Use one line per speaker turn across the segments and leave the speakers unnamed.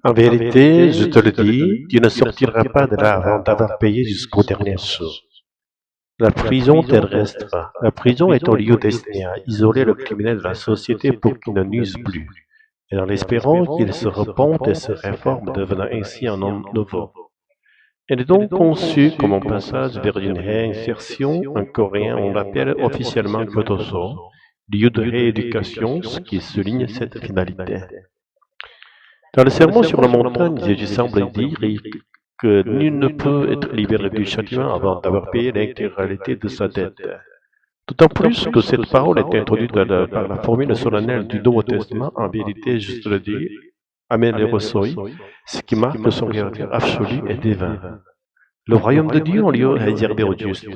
En vérité, je te le dis, tu ne sortiras pas de là avant d'avoir payé jusqu'au dernier sou. La prison terrestre. La prison est un lieu destiné à isoler le criminel de la société pour qu'il ne nuise plus, et en espérant qu'il se repente et se réforme, devenant ainsi un homme nouveau. Elle est donc conçue comme un passage vers une réinsertion. En coréen, on l'appelle officiellement Kyoto-so, lieu de rééducation, ce qui souligne cette finalité. Dans le sermon sur la montagne, Jésus semble dire que nul ne peut être libéré du châtiment avant d'avoir payé l'intégralité de sa dette. D'autant plus que cette parole est introduite par la formule solennelle du Nouveau Testament, en vérité, juste le dire, Amen le ressoi, ce qui marque son caractère absolu et divin. Le royaume de Dieu est un lieu réservé aux justes.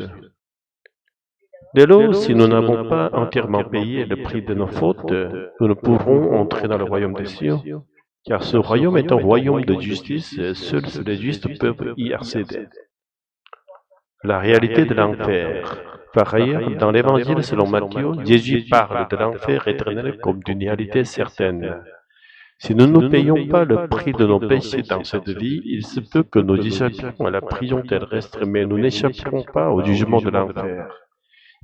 Dès lors, si nous n'avons pas entièrement payé le prix de nos fautes, nous ne pourrons entrer dans le royaume des cieux, car ce royaume est un royaume de justice et seuls les justes peuvent y accéder. La réalité de l'enfer. Par ailleurs, dans l'évangile selon Matthieu, Jésus parle de l'enfer éternel comme d'une réalité certaine. Si nous ne payons pas le prix de nos péchés dans cette vie, il se peut que nous échappions à la prison terrestre, mais nous n'échapperons pas au jugement de l'enfer.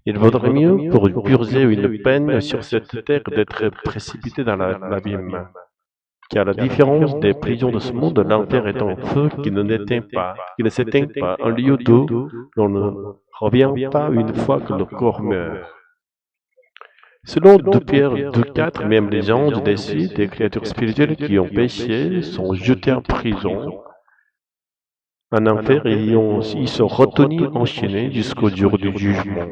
Il vaudrait mieux, pour purger une peine sur cette terre, d'être précipité dans l'abîme. Car à la différence des prisons de ce monde, l'enfer est un feu qui ne s'éteint pas, un lieu d'eau l'on ne revient pas une fois que le corps meurt. Selon 2 Pierre 2,4, même les anges décis, des créatures spirituelles qui ont péché, sont jetés en prison, en enfer, et y sont retenus, enchaînés jusqu'au jour du jugement.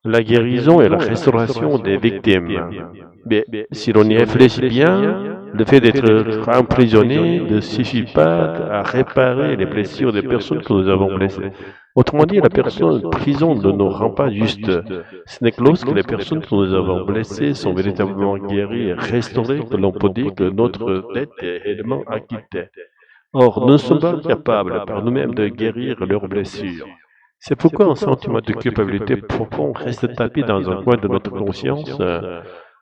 La guérison et la restauration des victimes. Mais si l'on y réfléchit bien, le fait d'être emprisonné ne suffit pas à réparer les blessures des personnes que nous avons blessées. Autrement dit, la prison ne nous rend pas juste. Ce n'est que lorsque les personnes que nous avons blessées sont véritablement guéries et restaurées que l'on peut dire que notre dette est réellement acquittée. Or, nous ne sommes pas capables par nous-mêmes de guérir leurs blessures. C'est pourquoi un sentiment de culpabilité profond reste tapis dans un coin de notre conscience.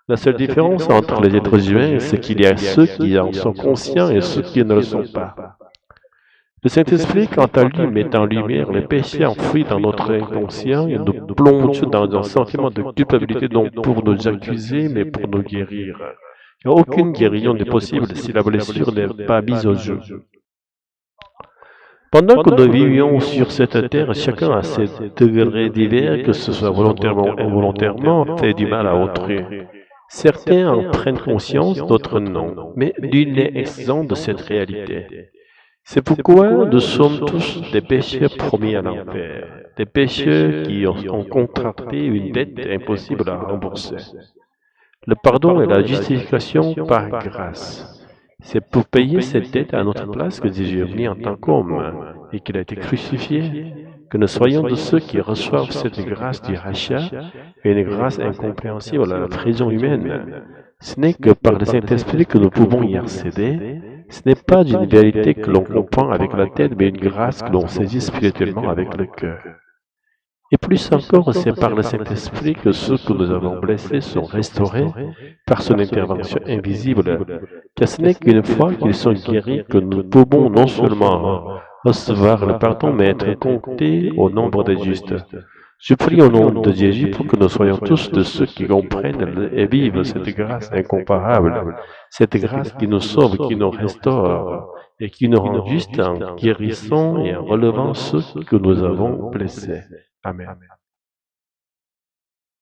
La seule différence entre les êtres humains, c'est qu'il y a ceux qui en sont conscients et ceux qui ne le sont pas. Le Saint-Esprit, quant à lui, met en lumière les péchés enfouis dans notre inconscient et nous plonge dans un sentiment de culpabilité non pour nous accuser, mais pour nous guérir. Car aucune guérison n'est possible si la blessure n'est pas mise au jeu. Pendant que nous vivions sur cette terre, chacun à ses degrés divers, que ce soit volontairement ou involontairement, fait du mal à autrui. Certains en prennent conscience, d'autres non, mais nul n'est exempt de cette réalité. C'est pourquoi nous sommes tous des pécheurs promis à l'enfer, des pécheurs qui ont contracté une dette impossible à rembourser. Le pardon et la justification par grâce. C'est pour payer cette dette à notre place que Jésus est venu en tant qu'homme et qu'il a été crucifié, que nous soyons de ceux qui reçoivent cette grâce du rachat et une grâce incompréhensible à la prison humaine. Ce n'est que par le Saint-Esprit que nous pouvons y accéder. Ce n'est pas une vérité que l'on comprend avec la tête, mais une grâce que l'on saisit spirituellement avec le cœur. Et plus encore, c'est par le Saint-Esprit que ceux que nous avons blessés sont restaurés par son intervention invisible, car ce n'est qu'une fois qu'ils sont guéris que nous pouvons non seulement recevoir le pardon, mais être comptés au nombre des justes. Je prie au nom de Jésus pour que nous soyons tous de ceux qui comprennent et vivent cette grâce incomparable, cette grâce qui nous sauve, qui nous restaure et qui nous rend justes en guérissant et en relevant ceux que nous avons blessés. Amen.